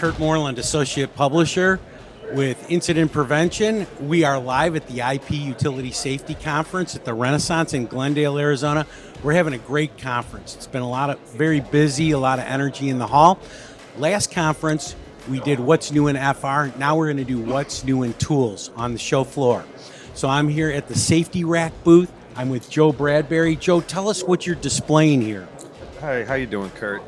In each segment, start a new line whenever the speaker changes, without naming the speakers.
Kurt Moreland, Associate Publisher with Incident Prevention. We are live at the IP Utility Safety Conference at the Renaissance in Glendale, Arizona. We're having a great conference. It's been very busy, a lot of energy in the hall. Last conference, we did What's New in FR. Now we're going to do What's New in Tools on the show floor. So I'm here at the Safety Rack booth. I'm with Joe Bradbury. Joe, tell us what you're displaying here.
Hi, how you doing, Kurt?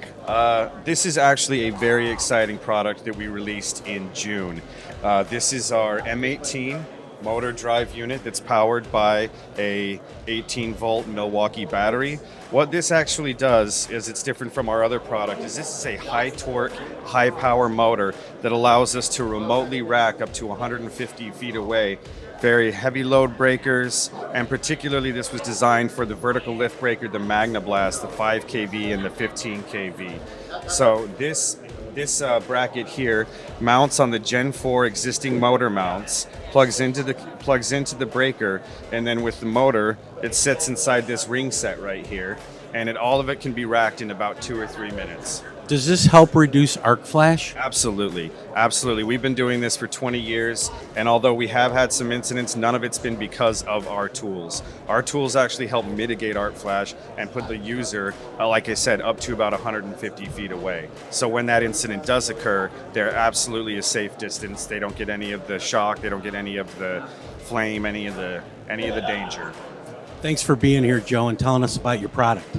This is actually a very exciting product that we released in June. This is our M18 motor drive unit that's powered by a 18-volt Milwaukee battery. What this actually does is it's different from our other product. This is a high-torque, high-power motor that allows us to remotely rack up to 150 feet away very heavy load breakers, and particularly this was designed for the vertical lift breaker, the Magna Blast, the 5 kV and the 15 kV. So this bracket here mounts on the Gen 4 existing motor mounts, plugs into the breaker, and then with the motor, it sits inside this ring set right here, and all of it can be racked in about 2 or 3 minutes.
Does this help reduce arc flash?
Absolutely. We've been doing this for 20 years, and although we have had some incidents, none of it's been because of our tools. Our tools actually help mitigate arc flash and put the user, like I said, up to about 150 feet away. So when that incident does occur, they're absolutely a safe distance. They don't get any of the shock, they don't get any of the flame, any of the danger.
Thanks for being here, Joe, and telling us about your product.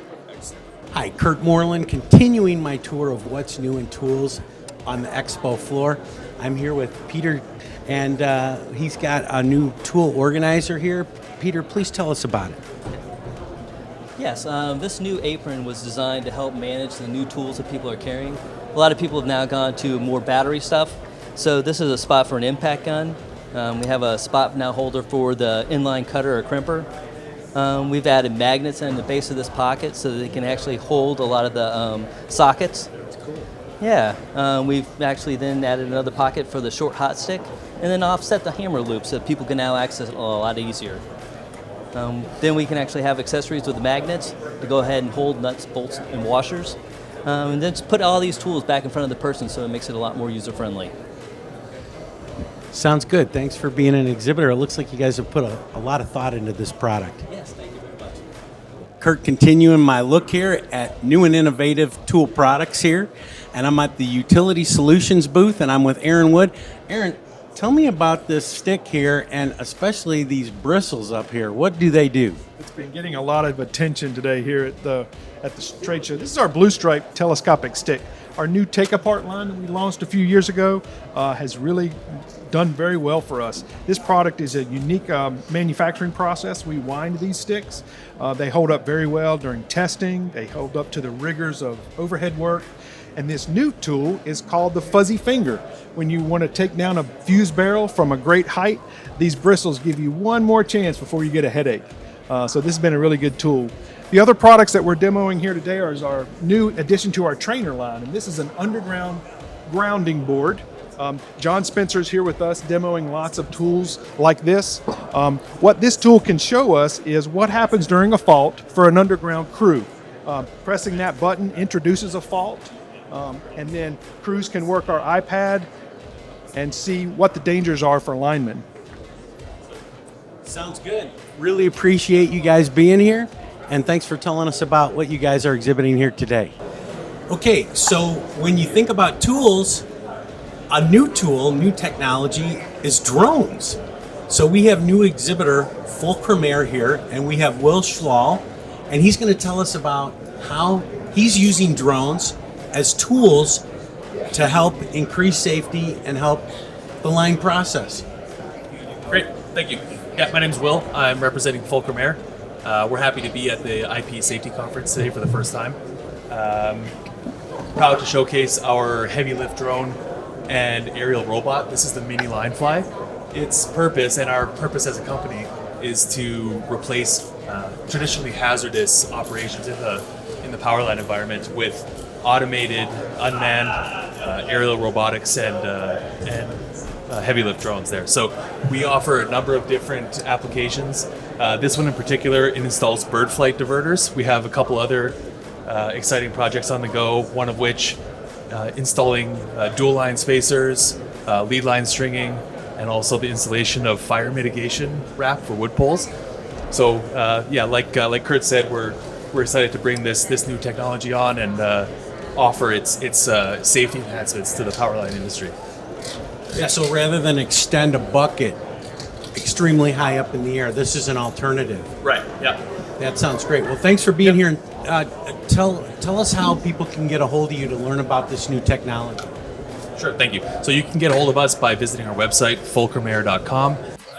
Hi, Kurt Moreland, continuing my tour of What's New in Tools on the expo floor. I'm here with Peter, and he's got a new tool organizer here. Peter, please tell us about it.
Yes, this new apron was designed to help manage the new tools that people are carrying. A lot of people have now gone to more battery stuff, so this is a spot for an impact gun. We have a spot now holder for the inline cutter or crimper. We've added magnets in the base of this pocket so that they can actually hold a lot of the sockets.
That's cool.
Yeah, we've actually then added another pocket for the short hot stick, and then offset the hammer loop so that people can now access it a lot easier. Then we can actually have accessories with the magnets to go ahead and hold nuts, bolts, and washers. And then just put all these tools back in front of the person so it makes it a lot more user-friendly.
Sounds good. Thanks for being an exhibitor. It looks like you guys have put a lot of thought into this product.
Yes, thank you very much.
Kurt, continuing my look here at new and innovative tool products here, and I'm at the Utility Solutions booth, and I'm with Aaron Wood. Aaron, tell me about this stick here, and especially these bristles up here. What do they do?
It's been getting a lot of attention today here at the trade show. This is our Blue Stripe telescopic stick. Our new take-apart line that we launched a few years ago has really done very well for us. This product is a unique manufacturing process. We wind these sticks. They hold up very well during testing. They hold up to the rigors of overhead work. And this new tool is called the fuzzy finger. When you want to take down a fuse barrel from a great height, these bristles give you one more chance before you get a headache. So this has been a really good tool. The other products that we're demoing here today are our new addition to our trainer line, and this is an underground grounding board. John Spencer's here with us demoing lots of tools like this. What this tool can show us is what happens during a fault for an underground crew. Pressing that button introduces a fault, and then crews can work our iPad and see what the dangers are for linemen.
Sounds good. Really appreciate you guys being here, and thanks for telling us about what you guys are exhibiting here today. Okay, so when you think about tools, a new tool, new technology is drones. So we have new exhibitor Fulcrum Air here, and we have Will Schlall, and he's going to tell us about how he's using drones as tools to help increase safety and help the line process.
Great, thank you. Yeah, my name's Will. I'm representing Fulcrum Air. We're happy to be at the IP Safety Conference today for the first time. Proud to showcase our heavy lift drone and aerial robot. This is the Mini Linefly. Its purpose, and our purpose as a company, is to replace traditionally hazardous operations in the power line environment with automated, unmanned aerial robotics and heavy lift drones there. So we offer a number of different applications. This one in particular, it installs bird flight diverters. We have a couple other exciting projects on the go, one of which installing dual line spacers, lead line stringing, and also the installation of fire mitigation wrap for wood poles. So like Kurt said, we're excited to bring this new technology on and offer its safety enhancements to the power line industry.
Yeah, so rather than extend a bucket extremely high up in the air, this is an alternative.
Right. Yeah.
That sounds great. Well, thanks for being here. And tell us how people can get a hold of you to learn about this new technology.
Sure, thank you. So you can get a hold of us by visiting our website, fulcrumair.com.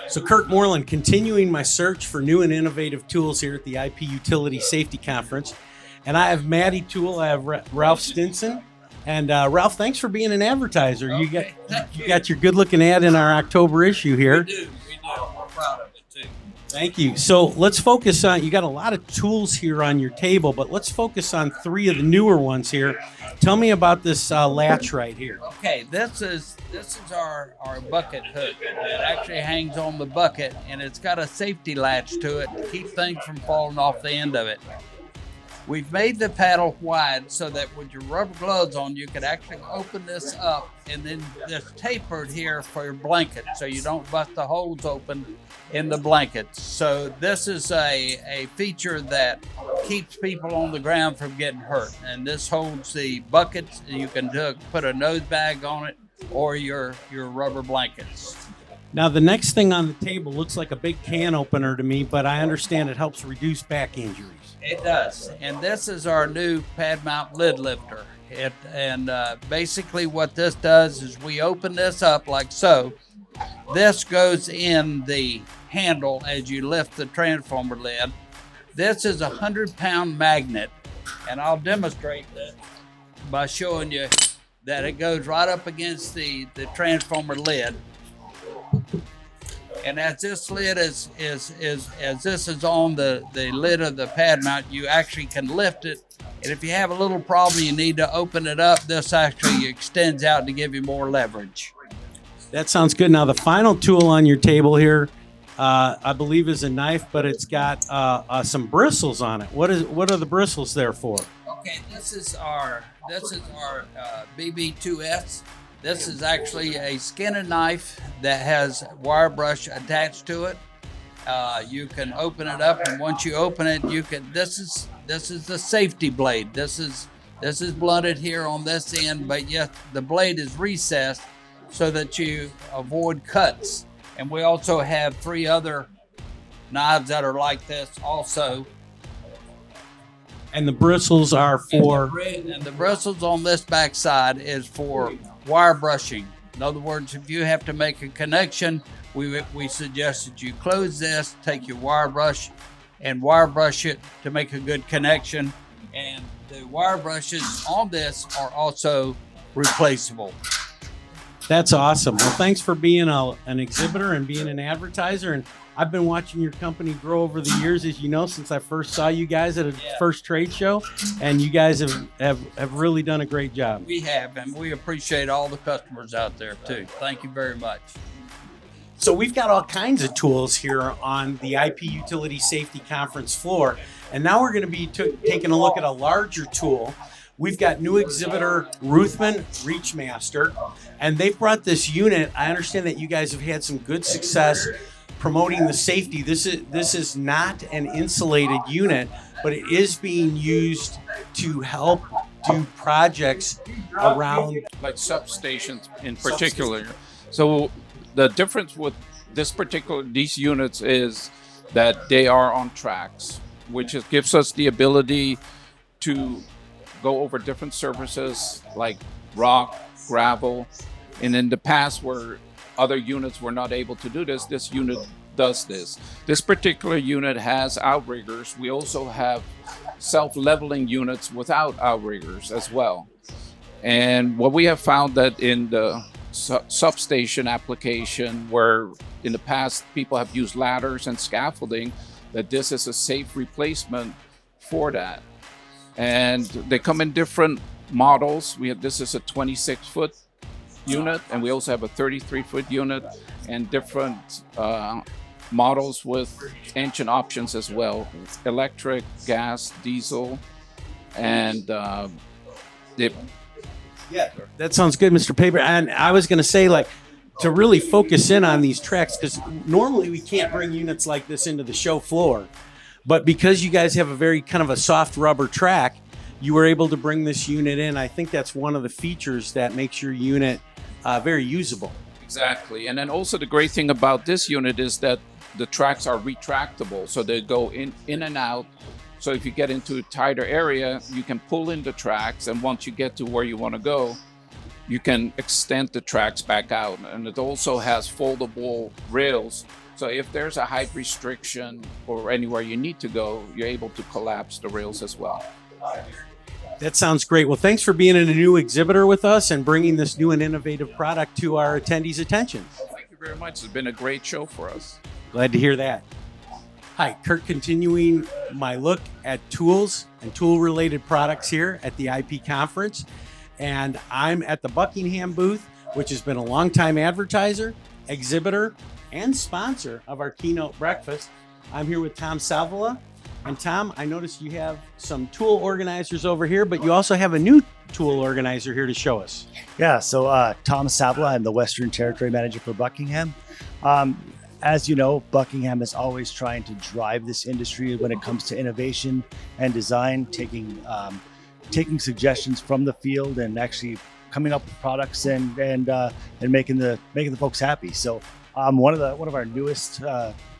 So Kurt Moreland, continuing my search for new and innovative tools here at the IP Utility Safety Conference. And I have Maddie Toole, I have Ralph Stinson. And Ralph, thanks for being an advertiser.
Okay,
You got your good-looking ad in our October issue here.
We do. We're proud of it, too.
Thank you. So let's focus on, you got a lot of tools here on your table, but let's focus on three of the newer ones here. Tell me about this latch right here.
Okay, this is our bucket hook. It actually hangs on the bucket, and it's got a safety latch to it to keep things from falling off the end of it. We've made the paddle wide so that with your rubber gloves on, you could actually open this up, and then it's tapered here for your blanket so you don't bust the holes open in the blankets. So this is a feature that keeps people on the ground from getting hurt. And this holds the buckets. You can put a nose bag on it or your rubber blankets.
Now, the next thing on the table looks like a big can opener to me, but I understand it helps reduce back injuries.
It does. And this is our new pad mount lid lifter. Basically what this does is we open this up like so. This goes in the handle as you lift the transformer lid. This is a 100-pound magnet, and I'll demonstrate that by showing you that it goes right up against the transformer lid. And as this lid as this is on the lid of the pad mount, you actually can lift it. And if you have a little problem, you need to open it up. This actually extends out to give you more leverage.
That sounds good. Now, the final tool on your table here, I believe, is a knife, but it's got some bristles on it. What are the bristles there for?
Okay, this is our BB2S. This is actually a skinning knife that has wire brush attached to it. You can open it up, and once you open it, you can. This is the safety blade. This is blunted here on this end, but yet the blade is recessed so that you avoid cuts. And we also have 3 other knives that are like this also.
And the bristles are for?
And the bristles on this back side is for wire brushing. In other words, if you have to make a connection, we suggest that you close this, take your wire brush, and wire brush it to make a good connection. And the wire brushes on this are also replaceable.
That's awesome. Well, thanks for being an exhibitor and being an advertiser. And I've been watching your company grow over the years, as you know, since I first saw you guys at a first trade show. And you guys have really done a great job.
We have, and we appreciate all the customers out there, too. Thank you very much.
So we've got all kinds of tools here on the IP Utility Safety Conference floor. And now we're going to be taking a look at a larger tool. We've got new exhibitor Ruthman Reachmaster, and they've brought this unit. I understand that you guys have had some good success promoting the safety. This is not an insulated unit, but it is being used to help do projects around
like substations in particular. So the difference with these units is that they are on tracks, which gives us the ability to go over different surfaces like rock, gravel, and in the past where other units were not able to do this, this unit does this. This particular unit has outriggers. We also have self-leveling units without outriggers as well. And what we have found that in the substation application, where in the past people have used ladders and scaffolding, that this is a safe replacement for that. And they come in different models. This is a 26-foot unit, and we also have a 33-foot unit, and different models with engine options as well: electric, gas, diesel, and
Yeah, that sounds good, Mr. Paper. And I was going to say, like, to really focus in on these tracks, because normally we can't bring units like this into the show floor. But because you guys have a very kind of a soft rubber track, you were able to bring this unit in. I think that's one of the features that makes your unit very usable.
Exactly. And then also the great thing about this unit is that the tracks are retractable. So they go in and out. So if you get into a tighter area, you can pull in the tracks. And once you get to where you want to go, you can extend the tracks back out. And it also has foldable rails. So if there's a height restriction or anywhere you need to go, you're able to collapse the rails as well.
That sounds great. Well, thanks for being a new exhibitor with us and bringing this new and innovative product to our attendees' attention.
Thank you very much. It's been a great show for us.
Glad to hear that. Hi, Kurt, continuing my look at tools and tool-related products here at the IP Conference. And I'm at the Buckingham booth, which has been a longtime advertiser, exhibitor, and sponsor of our keynote breakfast. I'm here with Tom Salvola. And Tom, I noticed you have some tool organizers over here, but you also have a new tool organizer here to show us.
Yeah, so Tom Salvola, I'm the Western Territory Manager for Buckingham. As you know, Buckingham is always trying to drive this industry when it comes to innovation and design, taking suggestions from the field and actually coming up with products and making the folks happy. So one of our newest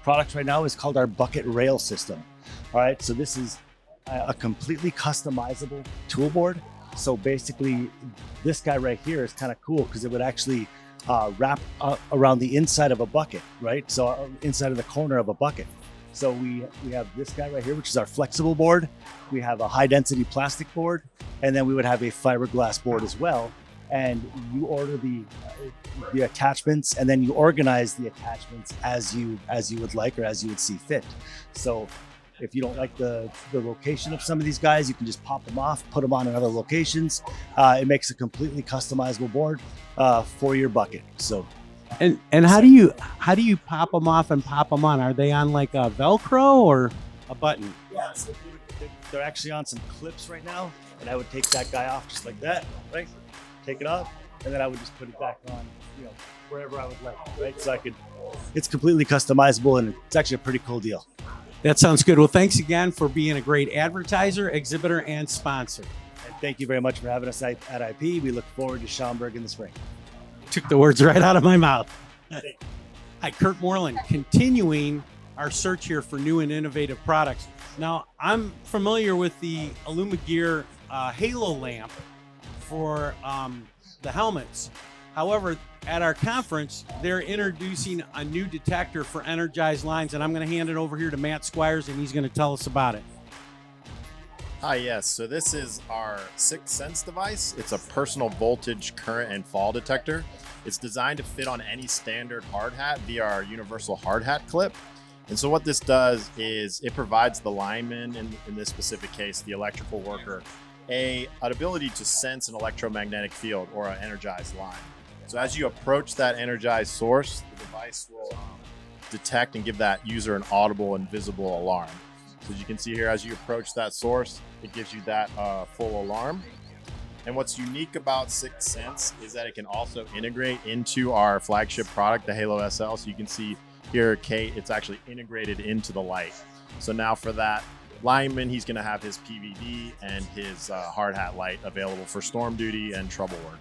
products right now is called our bucket rail system. All right, so this is a completely customizable tool board. So basically, this guy right here is kind of cool because it would actually wrap around the inside of a bucket, right? So inside of the corner of a bucket. So we have this guy right here, which is our flexible board. We have a high density plastic board, and then we would have a fiberglass board as well. And you order the attachments, and then you organize the attachments as you would like or as you would see fit. So if you don't like the location of some of these guys, you can just pop them off, put them on in other locations. It makes a completely customizable board for your bucket. So,
and how do you pop them off and pop them on? Are they on like a Velcro or a button?
Yeah, so they're actually on some clips right now, and I would take that guy off just like that, right? Take it off, and then I would just put it back on, wherever I would like, right? So it's completely customizable, and it's actually a pretty cool deal.
That sounds good. Well, thanks again for being a great advertiser, exhibitor, and sponsor.
And thank you very much for having us at IP. We look forward to Schaumburg in the spring.
Took the words right out of my mouth. Hi, Kurt Moreland, continuing our search here for new and innovative products. Now, I'm familiar with the Alumagear Halo lamp for the helmets. However, at our conference, they're introducing a new detector for energized lines, and I'm going to hand it over here to Matt Squires, and he's going to tell us about it.
Hi, yes. So this is our 6th Sense device. It's a personal voltage, current, and fall detector. It's designed to fit on any standard hard hat via our universal hard hat clip. And so what this does is it provides the lineman, in this specific case, the electrical worker, an ability to sense an electromagnetic field or an energized line. So as you approach that energized source, the device will detect and give that user an audible and visible alarm. So as you can see here, as you approach that source, it gives you that full alarm. And what's unique about 6th Sense is that it can also integrate into our flagship product, the Halo SL. So you can see here, Kate, it's actually integrated into the light. So now for that lineman, he's going to have his PVD and his hard hat light available for storm duty and trouble work.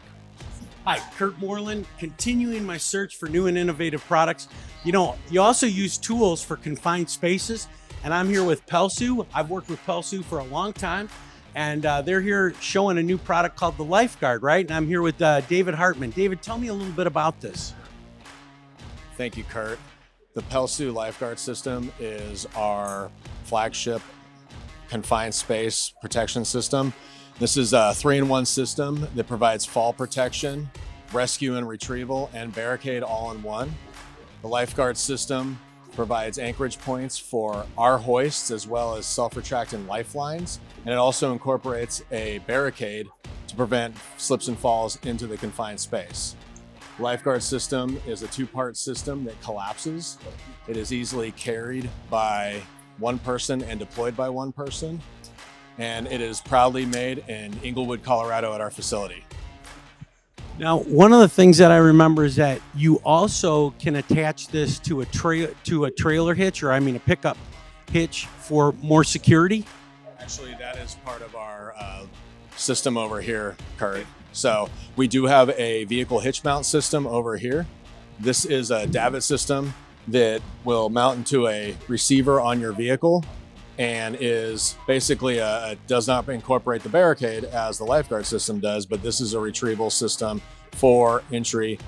Hi, Kurt Moreland, continuing my search for new and innovative products. You also use tools for confined spaces, and I'm here with Pelsu. I've worked with Pelsu for a long time, and they're here showing a new product called the Lifeguard, right? And I'm here with David Hartman. David, tell me a little bit about this.
Thank you, Kurt. The Pelsu Lifeguard system is our flagship confined space protection system. This is a 3-in-1 system that provides fall protection, rescue and retrieval, and barricade all in one. The Lifeguard system provides anchorage points for our hoists as well as self-retracting lifelines, and it also incorporates a barricade to prevent slips and falls into the confined space. The Lifeguard system is a 2-part system that collapses. It is easily carried by one person and deployed by one person. And it is proudly made in Inglewood, Colorado at our facility.
Now, one of the things that I remember is that you also can attach this to a trailer hitch, or I mean a pickup hitch for more security.
Actually, that is part of our system over here, Kurt. So we do have a vehicle hitch mount system over here. This is a davit system that will mount into a receiver on your vehicle and is basically does not incorporate the barricade as the lifeguard system does, but this is a retrieval system for entry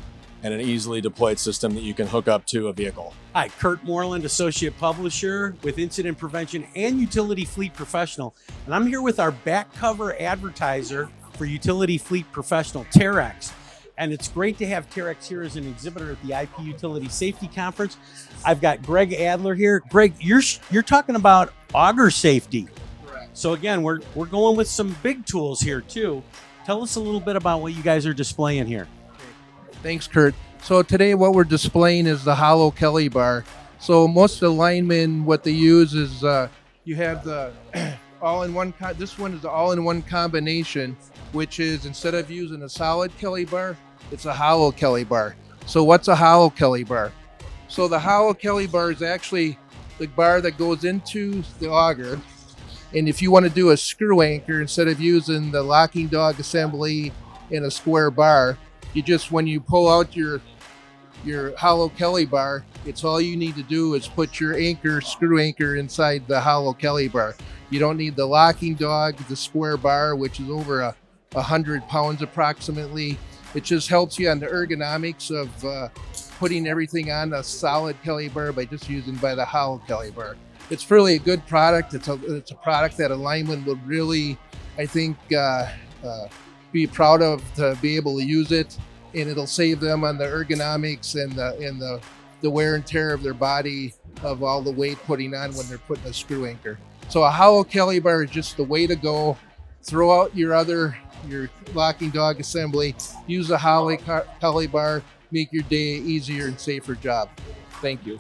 and an easily deployed system that you can hook up to a vehicle.
Hi, Kurt Moreland, Associate Publisher with Incident Prevention and Utility Fleet Professional. And I'm here with our back cover advertiser for Utility Fleet Professional, Terex. And it's great to have Terex here as an exhibitor at the IP Utility Safety Conference. I've got Greg Adler here. Greg, you're talking about auger safety.
Correct.
So again, we're going with some big tools here too. Tell us a little bit about what you guys are displaying here.
Thanks, Kurt. So today what we're displaying is the hollow Kelly bar. So most of the linemen, what they use is you have the all-in-one. This one is the all-in-one combination, which is instead of using a solid Kelly bar, it's a hollow Kelly bar. So what's a hollow Kelly bar? So the hollow Kelly bar is actually the bar that goes into the auger. And if you want to do a screw anchor, instead of using the locking dog assembly in a square bar, you just, when you pull out your hollow Kelly bar, it's all you need to do is put your screw anchor inside the hollow Kelly bar. You don't need the locking dog, the square bar, which is over 100 pounds approximately. It just helps you on the ergonomics of putting everything on a solid Kelly bar by just using the hollow Kelly bar. It's really a good product. It's a product that a lineman would really, I think, be proud of to be able to use it, and it'll save them on the ergonomics and the wear and tear of their body of all the weight putting on when they're putting a screw anchor. So a hollow Kelly bar is just the way to go. Throw out your locking dog assembly, use a hollow Kelly bar, make your day easier and safer job. Thank you.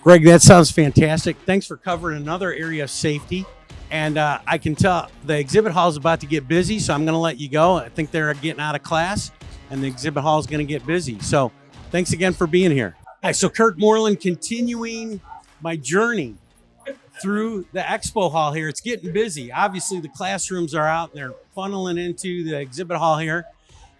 Greg, that sounds fantastic. Thanks for covering another area of safety. And I can tell the exhibit hall is about to get busy, so I'm going to let you go. I think they're getting out of class, and the exhibit hall is going to get busy. So thanks again for being here. All right, so Kurt Moreland, continuing my journey through the expo hall here. It's getting busy. Obviously, the classrooms are out. They're funneling into the exhibit hall here.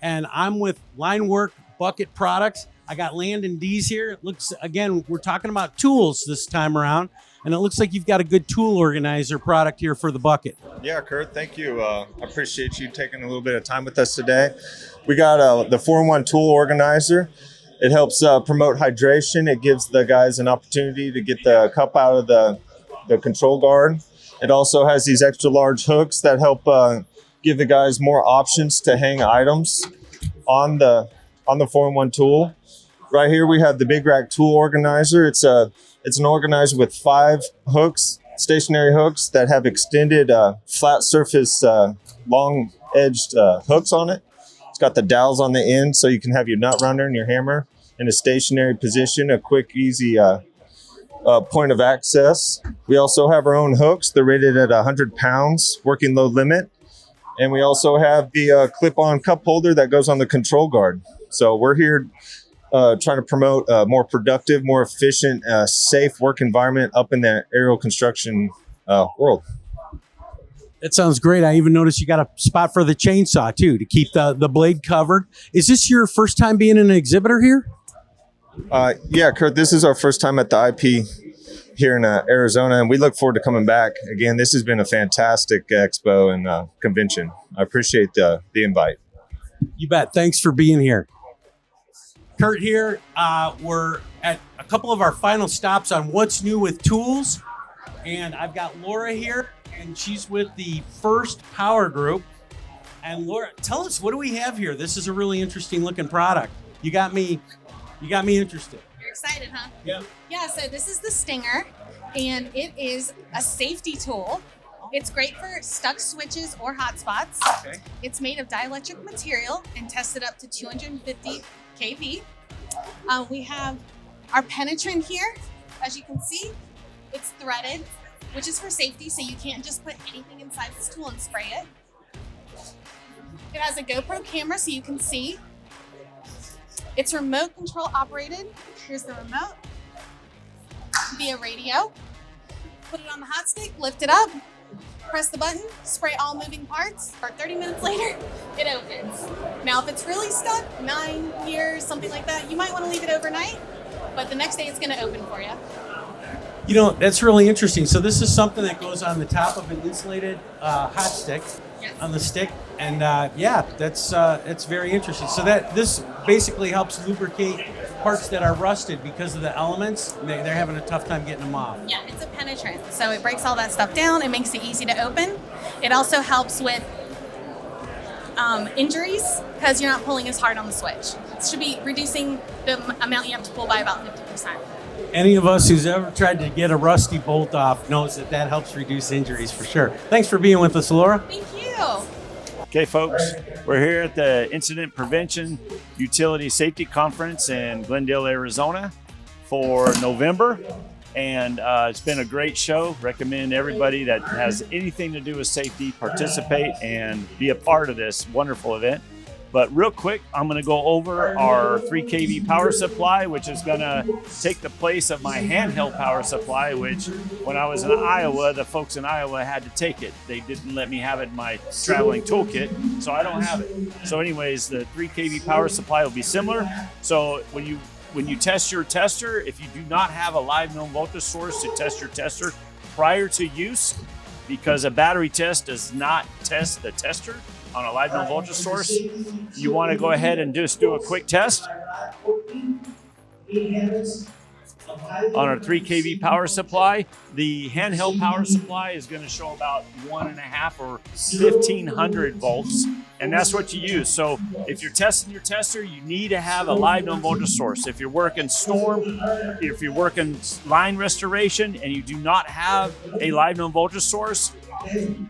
And I'm with Line Work Bucket Products. I got Landon Dees here. It looks, again, we're talking about tools this time around, and it looks like you've got a good tool organizer product here for the bucket.
Yeah, Kurt, thank you. I appreciate you taking a little bit of time with us today. We got the 4-in-1 tool organizer. It helps promote hydration. It gives the guys an opportunity to get the cup out of the control guard. It also has these extra large hooks that help give the guys more options to hang items on the 4-in-1 tool. Right here we have the Big Rack tool organizer. It's an organizer with 5 hooks, stationary hooks that have extended flat surface, long edged hooks on it. It's got the dowels on the end so you can have your nut runner and your hammer in a stationary position, a quick, easy point of access. We also have our own hooks. They're rated at 100 pounds, working load limit. And we also have the clip-on cup holder that goes on the control guard. So we're here trying to promote a more productive, more efficient, safe work environment up in the aerial construction world.
That sounds great. I even noticed you got a spot for the chainsaw too, to keep the blade covered. Is this your first time being an exhibitor here?
Yeah, Kurt, this is our first time at the IP here in Arizona, and we look forward to coming back. Again, this has been a fantastic expo and convention. I appreciate the invite.
You bet. Thanks for being here. Kurt here. We're at a couple of our final stops on what's new with tools. And I've got Laura here, and she's with the First Power Group. And Laura, tell us, what do we have here? This is a really interesting looking product. You got me interested.
You're excited, huh?
Yeah.
Yeah, so this is the Stinger, and it is a safety tool. It's great for stuck switches or hotspots.
Okay.
It's made of dielectric material and tested up to 250 kV. We have our penetrant here. As you can see, it's threaded, which is for safety, so you can't just put anything inside this tool and spray it. It has a GoPro camera so you can see. It's remote control operated. Here's the remote via radio. Put it on the hot stick, lift it up, press the button, spray all moving parts, or 30 minutes later, it opens. Now, if it's really stuck, 9 years, something like that, you might want to leave it overnight, but the next day it's going to open for you.
You know, that's really interesting. So this is something that goes on the top of an insulated hot stick,
Yes.
on the stick, and yeah, that's very interesting. So that this basically helps lubricate parts that are rusted because of the elements. They're having a tough time getting them off.
Yeah, it's a penetrant, so it breaks all that stuff down. It makes it easy to open. It also helps with injuries because you're not pulling as hard on the switch. It should be reducing the amount you have to pull by about 50%.
Any of us who's ever tried to get a rusty bolt off knows that helps reduce injuries for sure. Thanks for being with us, Laura.
Thank you.
Okay, folks, we're here at the Incident Prevention Utility Safety Conference in Glendale, Arizona for November. And it's been a great show. Recommend everybody that has anything to do with safety participate and be a part of this wonderful event. But real quick, I'm going to go over our 3 kV power supply, which is going to take the place of my handheld power supply, which when I was in Iowa, the folks in Iowa had to take it. They didn't let me have it in my traveling toolkit, so I don't have it. So anyways, the 3 kV power supply will be similar. So when you test your tester, if you do not have a live known voltage source to test your tester prior to use, because a battery test does not test the tester on a live known voltage source, you want to go ahead and just do a quick test on our 3 kV power supply. The handheld power supply is going to show about 1.5 or 1,500 volts, and that's what you use. So if you're testing your tester, you need to have a live known voltage source. If you're working storm, if you're working line restoration, and you do not have a live known voltage source,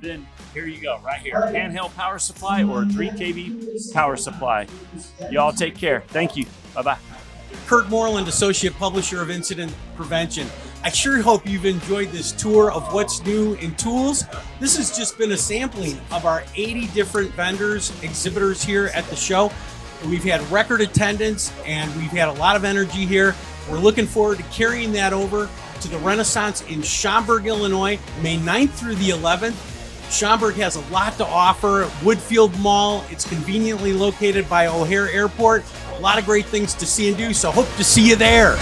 then here you go, right here. Handheld power supply or 3 kV power supply. Y'all take care. Thank you. Bye-bye.
Kurt Moreland, Associate Publisher of Incident Prevention. I sure hope you've enjoyed this tour of what's new in tools. This has just been a sampling of our 80 different vendors, exhibitors here at the show. We've had record attendance and we've had a lot of energy here. We're looking forward to carrying that over to the Renaissance in Schaumburg, Illinois, May 9th through the 11th. Schaumburg has a lot to offer. Woodfield Mall, it's conveniently located by O'Hare Airport. A lot of great things to see and do, so hope to see you there.